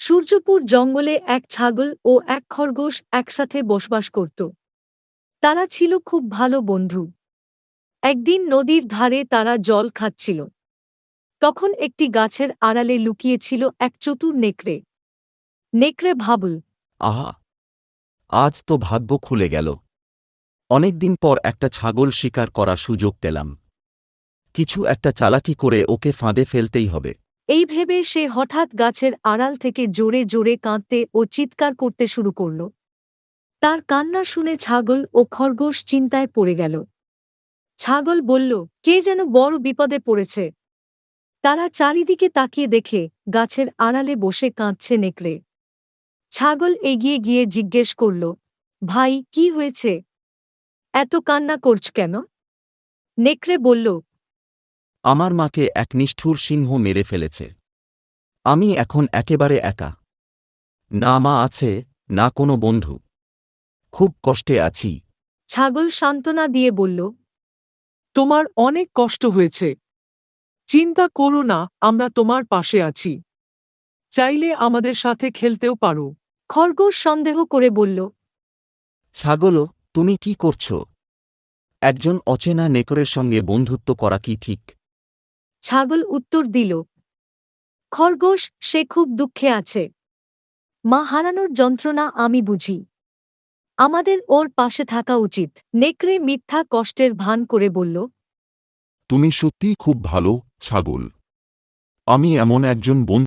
সূর্যপুর জঙ্গলে এক ছাগল ও এক খরগোশ একসাথে বসবাস করত। তারা ছিল খুব ভালো বন্ধু। একদিন নদীর ধারে তারা জল খাচ্ছিল। তখন একটি গাছের আড়ালে লুকিয়েছিল এক চতুর নেকড়ে। নেকড়ে ভাবল, আহা! আজ তো ভাগ্য খুলে গেল। অনেকদিন পর একটা ছাগল শিকার করার সুযোগ পেলাম। কিছু একটা চালাকি করে ওকে ফাঁদে ফেলতেই হবে। এই ভেবে সে হঠাৎ গাছের আড়াল থেকে জোরে জোরে কাঁদতে ও চিৎকার করতে শুরু করল। তার কান্না শুনে ছাগল ও খরগোশ চিন্তায় পড়ে গেল। ছাগল বলল, কে যেন বড় বিপদে পড়েছে। তারা চারিদিকে তাকিয়ে দেখে গাছের আড়ালে বসে কাঁদছে নেকড়ে। ছাগল এগিয়ে গিয়ে জিজ্ঞেস করল, ভাই, কি হয়েছে? এত কান্না করছ কেন? নেকড়ে বলল, আমার মাকে এক নিষ্ঠুর সিংহ মেরে ফেলেছে। আমি এখন একেবারে একা। না মা আছে, না কোনো বন্ধু। খুব কষ্টে আছি। ছাগল সান্ত্বনা দিয়ে বলল, তোমার অনেক কষ্ট হয়েছে। চিন্তা করো না, আমরা তোমার পাশে আছি। চাইলে আমাদের সাথে খেলতেও পারো। খরগোশ সন্দেহ করে বলল, ছাগলও, তুমি কি করছো? একজন অচেনা নেকড়ের সঙ্গে বন্ধুত্ব করা কি ঠিক? ছাগল উত্তর দিল, খরগোশ, সে খুব দুঃখে আছে। মা হারানোর যন্ত্রণা আমি বুঝি। আমাদের ওর পাশে থাকা উচিত। নেকড়ে মিথ্যা কষ্টের ভান করে বলল, তুমি সত্যিই খুব ভালো, ছাগল। আমি এমন একজন বন্ধু